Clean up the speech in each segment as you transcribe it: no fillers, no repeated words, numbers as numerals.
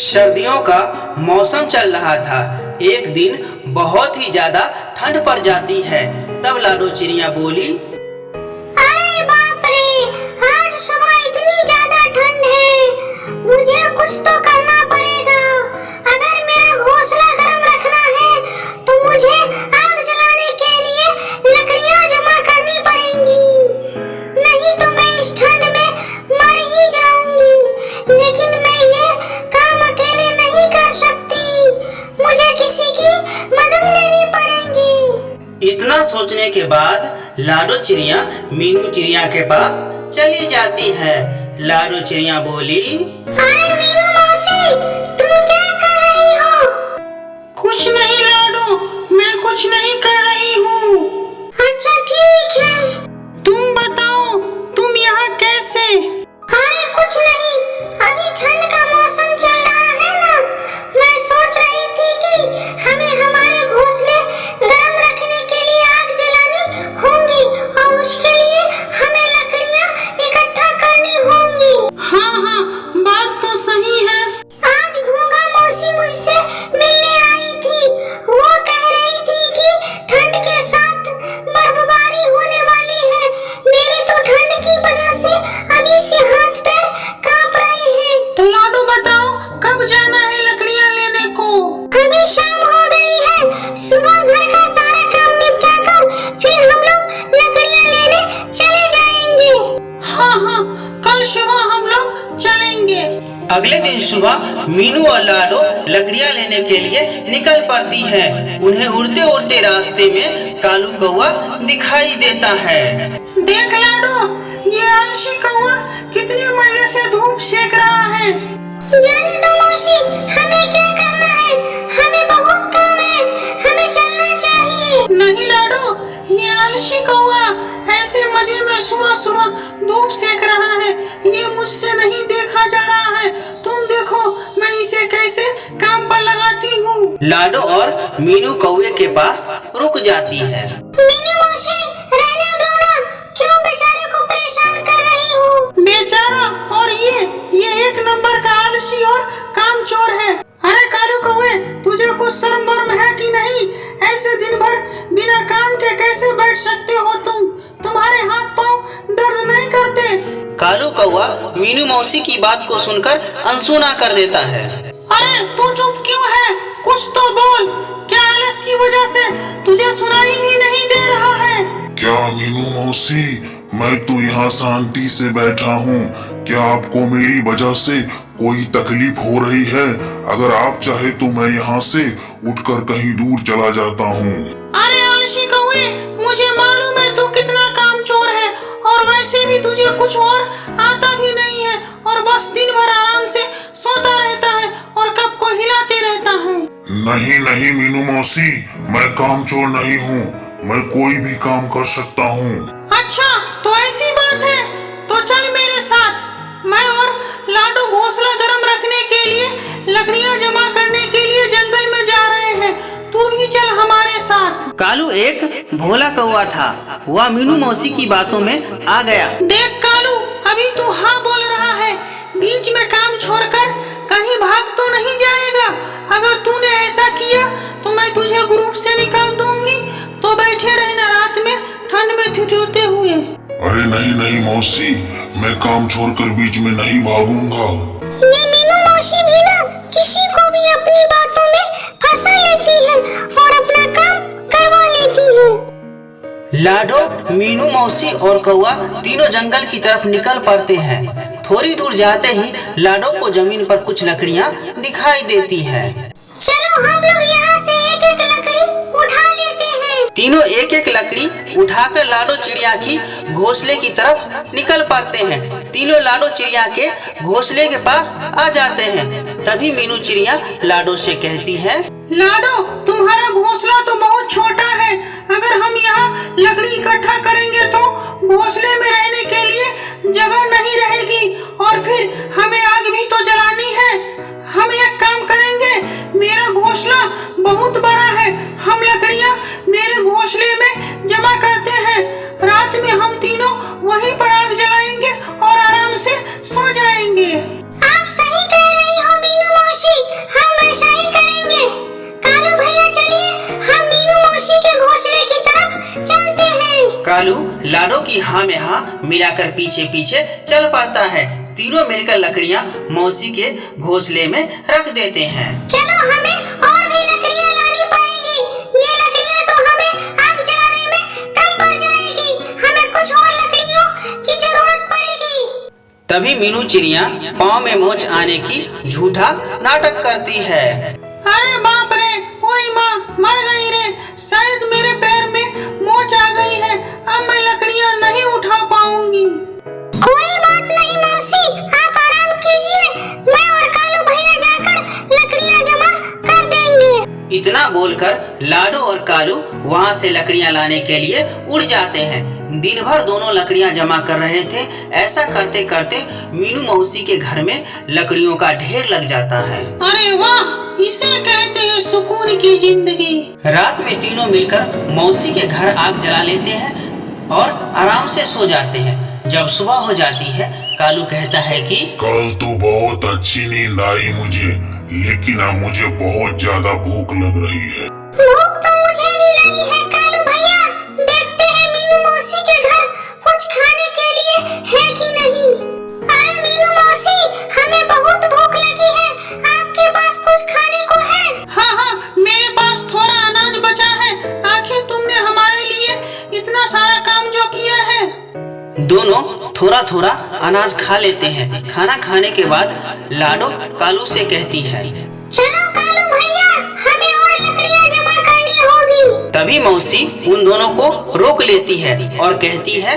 सर्दियों का मौसम चल रहा था। एक दिन बहुत ही ज्यादा ठंड पड़ जाती है। तब लाडो चिड़िया बोली, अरे बाप रे, आज सुबह इतनी ज्यादा ठंड है, मुझे कुछ तो करना पड़ेगा। अगर मेरा घोंसला गर्म रखना है तो मुझे आग जलाने के लिए लकड़ियां जमा करनी पड़ेंगी, नहीं तो मैं इस ठंड में मर ही जाऊंगी। लेकिन मैं ये काम अकेले नहीं कर सकती, मुझे किसी की मदद लेनी पड़ेगी। इतना सोचने के बाद लाडो चिड़िया मीनू चिड़िया के पास चली जाती है। लाडो चिड़िया बोली, अरे मीनू मौसी, तुम क्या कर रही हो? कुछ नहीं लाडो, मैं कुछ नहीं कर रही हूँ। अच्छा ठीक है। तुम बताओ, तुम यहाँ कैसे? अरे कुछ नहीं, अभी ठंड का मौसम चल रहा है ना, मैं सोच रही थी कि हमें हमारे घोंसले गर्म रखने के लिए आग जलानी होंगी और उसके लिए हमें लकड़ियाँ इकट्ठा करनी होंगी। हाँ, बात तो सही है। आज घूंगा मौसी मुझसे मिलने आई थी, वो कह रही थी कि ठंड के साथ बर्फबारी होने वाली है। मेरे तो ठंड की वजह से अभी से हाथ पैर कांप रहे हैं। तो लाडो बताओ, कब जाना है लकड़ियाँ लेने को? अभी शाम हो गई है, सुबह घर का सारा काम निपटा कर फिर हम लोग लकड़ियाँ लेने चले जाएंगे। हाँ, कल सुबह हम लोग चलेंगे। अगले दिन सुबह मीनू और लाडो लकड़ियाँ लेने के लिए निकल पड़ती है। उन्हें उड़ते उड़ते रास्ते में कालू कौवा दिखाई देता है। देख लाडो, ये आलसी कौवा कितने मजे से धूप सेक रहा है। जाने दो मौसी, हमें क्या करना है, हमें बहुत काम है, हमें चलना चाहिए। नहीं लाडो, ये आलसी कौवा ऐसे मजे में सुबह सुबह धूप सेक रहा है, ये मुझसे नहीं देखा जा रहा है। तुम देखो मैं इसे कैसे काम पर लगाती हूँ। लाडो और मीनू कौवे के पास रुक जाती है। मीनू मौसी, रहने दो ना, क्यों बेचारे को परेशान कर रही हो? बेचारा और ये एक नंबर का आलसी और कामचोर है। अरे कालू कौवे, तुझे कुछ शर्म वर्म है कि नहीं? ऐसे दिन भर बिना काम के कैसे बैठ सकते हो तुम? तुम्हारे हाथ पाँव दर्द नहीं करते? कालू कौवा मीनू मौसी की बात को सुनकर अनसुना कर देता है। अरे तू चुप क्यों है? कुछ तो बोल। क्या आलस की वजह से तुझे सुनाई भी नहीं दे रहा है? क्या मीनू मौसी, मैं तो यहाँ शांति से बैठा हूँ। क्या आपको मेरी वजह से कोई तकलीफ हो रही है? अगर आप चाहे तो मैं यहाँ से उठकर कहीं दूर चला जाता हूँ। अरे आलसी कौवे, मुझे मालूम है तू कितना कामचोर है, और वैसे भी तुझे कुछ और आता भी नहीं है, और बस दिन भर आराम से सोता रहता है और कब को हिलाते रहता है। नहीं मीनू मौसी, मैं कामचोर नहीं हूँ, मैं कोई भी काम कर सकता हूँ। अच्छा, तो ऐसी बात है तो चल मेरे साथ। मैं और लाडो घोंसला गर्म रखने के लिए लकड़ियाँ जमा करने के लिए जंगल में जा रहे हैं, तू भी चल हमारे साथ। कालू एक भोला कौवा था, वह मीनू मौसी की बातों में आ गया। देख कालू, अभी तू हाँ बोल रहा है, बीच में काम छोड़कर कहीं भाग तो नहीं जाएगा? अगर तूने ऐसा किया तो मैं तुझे ग्रुप से निकाल दूंगी, तो बैठे रहना रात में ठंड में ठिठुरते हुए। अरे नहीं मौसी, मैं काम छोड़कर बीच में नहीं भागूंगा। ये मीनू मौसी भी ना किसी को भी अपनी बातों में फंसा लेती है और अपना काम करवा लेती है। लाडो, मीनू मौसी और कौवा तीनों जंगल की तरफ निकल पड़ते हैं। थोड़ी दूर जाते ही लाडो को जमीन पर कुछ लकड़ियाँ दिखाई देती है। चलो हम लोग यहाँ से एक एक लकड़ी उठा लेते हैं। तीनों एक एक लकड़ी उठाकर लाडो चिड़िया की घोंसले की तरफ निकल पड़ते हैं। तीनों लाडो चिड़िया के घोंसले के पास आ जाते हैं। तभी मीनू चिड़िया लाडो से कहती है, लाडो, तुम्हारा घोंसला तो बहुत छोटा है, अगर हम यहाँ लकड़ी इकट्ठा करेंगे तो घोंसले में रहने के लिए जगह नहीं रहेगी, और फिर हमें आग भी तो जलानी है। हम एक काम करेंगे, मेरा घोंसला बहुत बड़ा है, हम लकड़ियाँ मेरे घोंसले में जमा करते हैं, रात में हम तीनों वहीं पर आग जलाएंगे और आराम से सो जाएंगे। आप सही कह रही हो मीनू मौसी, मिलाकर पीछे पीछे चल पड़ता है। तीनों मिलकर लकड़ियाँ मौसी के घोंसले में रख देते हैं। चलो हमें और भी लकड़ियाँ लानी पड़ेगी। ये लकड़ियाँ तो हमें आग जलाने में कम पड़ जाएगी। हमें कुछ और लकड़ियों की जरूरत पड़ेगी। तभी मीनू चिड़िया पाँव में मोच आने की झूठा नाटक करती है। अरे बाप रे, ओए माँ, मर गई रे। शायद मेरे पैर में मोच आ गई है। अब मैं लकड़ियाँ नहीं उठा पाऊंगी। कोई बात नहीं मौसी, आप आराम कीजिए। मैं और कालू भैया जाकर लकड़ियाँ जमा कर देंगे। इतना बोलकर लाडो और कालू वहाँ से लकड़ियाँ लाने के लिए उड़ जाते हैं। दिन भर दोनों लकड़ियाँ जमा कर रहे थे। ऐसा करते करते मीनू मौसी के घर में लकड़ियों का ढेर लग जाता है। अरे वाह, इसे कहते हैं सुकून की जिंदगी। रात में तीनों मिलकर मौसी के घर आग जला लेते हैं और आराम से सो जाते हैं। जब सुबह हो जाती है, कालू कहता है कि कल तो बहुत अच्छी नींद आई मुझे, लेकिन अब मुझे बहुत ज्यादा भूख लग रही है। भूख तो मुझे भी लगी है कालू भैया। देखते हैं मीनू मौसी के घर कुछ खाने के लिए है कि नहीं। अरे मीनू मौसी, हमें बहुत भूख लगी है। आपके पास कुछ खाने को है? हाँ हाँ, मेरे पास थोड़ा अनाज बचा है। आखिर तुमने हमारे लिए इतना सारा काम जो किया है। दोनों थोड़ा थोड़ा अनाज खा लेते हैं। खाना खाने के बाद लाडो कालू से कहती है, चलो कालू भैया, हमें और लकड़ियाँ जमा करनी होगी। तभी मौसी उन दोनों को रोक लेती है और कहती है,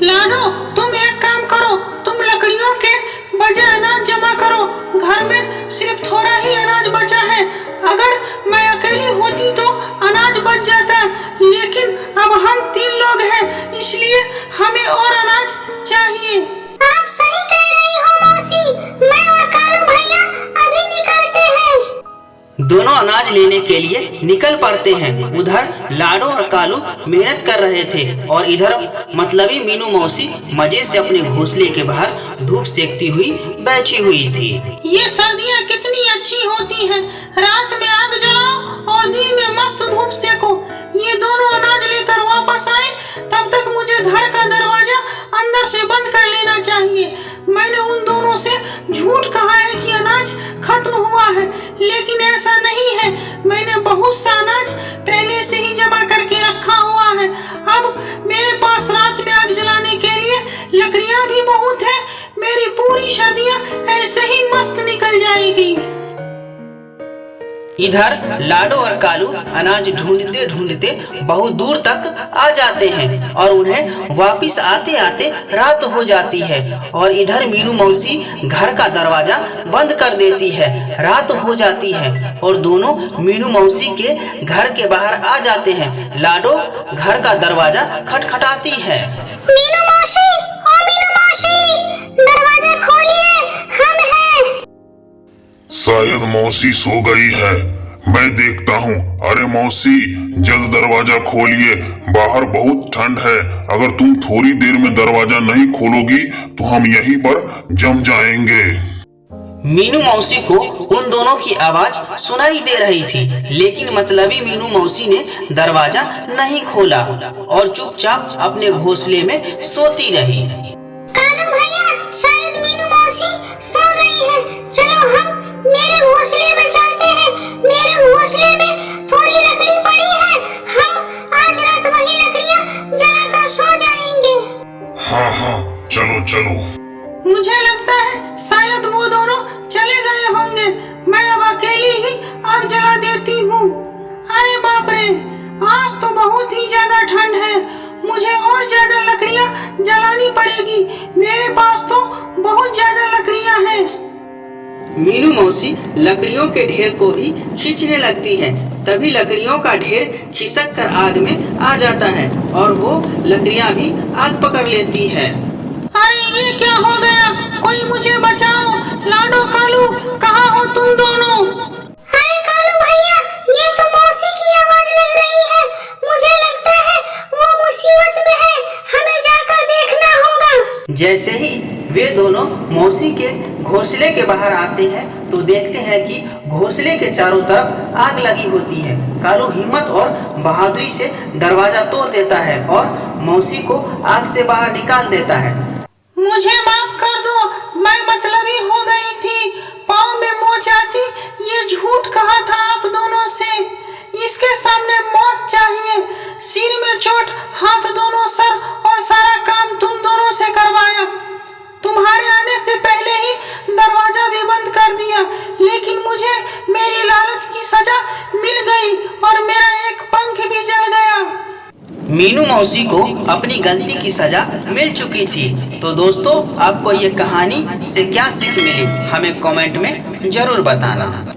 लाडो, तुम एक काम करो, तुम लकड़ियों के बजाय अनाज जमा करो। घर में सिर्फ थोड़ा ही अनाज बचा है। अगर मैं अकेली होती तो अनाज बच जाता, लेकिन अब हम 3 लोग हैं, इसलिए हमें और अनाज चाहिए। आप सही कह रही हो मौसी। मैं और कालू भैया अभी निकलते हैं। दोनों अनाज लेने के लिए निकल पड़ते हैं। उधर लाडो और कालू मेहनत कर रहे थे और इधर मतलबी मीनू मौसी मजे से अपने घोंसले के बाहर धूप सेकती हुई बैठी हुई थी। ये सर्दियाँ कितनी अच्छी होती हैं। रात में आग जलाओ और दिन में मस्त धूप सेको। ये दोनों अनाज लेकर वापस आए, तब तक मुझे घर का दरवाजा अंदर से बंद कर लेना चाहिए। मैंने उन दोनों से झूठ कहा है कि अनाज खत्म हुआ है, लेकिन ऐसा नहीं है। मैंने बहुत सा अनाज पहले से ही जमा करके रखा हुआ है। अब मेरे पास रात में आग जलाने के लिए लकड़ियाँ भी बहुत है। मेरी पूरी सर्दियाँ ऐसे ही मस्त निकल जाएगी। इधर लाडो और कालू अनाज ढूंढते ढूंढते बहुत दूर तक आ जाते हैं और उन्हें वापस आते आते रात हो जाती है। और इधर मीनू मौसी घर का दरवाजा बंद कर देती है। रात हो जाती है और दोनों मीनू मौसी के घर के बाहर आ जाते हैं। लाडो घर का दरवाजा खटखटाती है। मीनू मौसी, ओ मीनू मौसी, दरवाजा खोलिए, हम हैं। शायद मौसी सो गई है, मैं देखता हूँ। अरे मौसी, जल्द दरवाजा खोलिए, बाहर बहुत ठंड है। अगर तुम थोड़ी देर में दरवाजा नहीं खोलोगी तो हम यहीं पर जम जाएंगे। मीनू मौसी को उन दोनों की आवाज सुनाई दे रही थी, लेकिन मतलबी मीनू मौसी ने दरवाजा नहीं खोला और चुपचाप अपने घोंसले में सोती रही। कालू भैया, शायद मीनू मौसी सो गई है। चलो हम मेरे घोंसले में चलते हैं। मेरे घोंसले में थोड़ी लकड़ी पड़ी है। हम आज रात वही लकड़ियाँ जलाकर सो जाएंगे। हाँ हाँ, चलो चलो। मुझे लगता है शायद वो दोनों चले गए होंगे। मैं अब अकेली ही आग जला देती हूँ। अरे बाप रे, आज तो बहुत ही ज्यादा ठंड है। मुझे और ज्यादा लकड़ियाँ जलानी पड़ेगी। मेरे पास तो बहुत ज्यादा लकड़ियाँ हैं। मीनू मौसी लकड़ियों के ढेर को भी खींचने लगती है। तभी लकड़ियों का ढेर खिसक कर आग में आ जाता है और वो लकड़ियाँ भी आग पकड़ लेती है। अरे ये क्या हो गया? कोई मुझे बचाओ। लाडो, कालू, कहाँ हो तुम दोनों? अरे कालू भैया, ये तो मौसी की आवाज लग रही है। मुझे लगता है वो मुसीबत में है। हमें जाकर देखना होगा। जैसे ही वे दोनों मौसी के घोंसले के बाहर आते हैं, तो देखते हैं कि घोंसले के चारों तरफ आग लगी होती है। कालू हिम्मत और बहादुरी से दरवाजा तोड़ देता है और मौसी को आग से बाहर निकाल देता है। मुझे माफ कर दो, मैं मतलबी हो गई थी। पाँव में मोच आती, ये झूठ कहा था आप दोनों से। इसके सामने मौत चाहिए। सिर में चोट, हाथ दोनों सर और सारा काम तुम दोनों से करवाया। तुम्हारे आने से पहले ही दरवाजा भी बंद कर दिया, लेकिन मुझे मेरी लालच की सजा मिल गई और मेरा एक पंख भी जल गया। मीनू मौसी को अपनी गलती की सजा मिल चुकी थी। तो दोस्तों, आपको ये कहानी से क्या सीख मिली हमें कमेंट में जरूर बताना।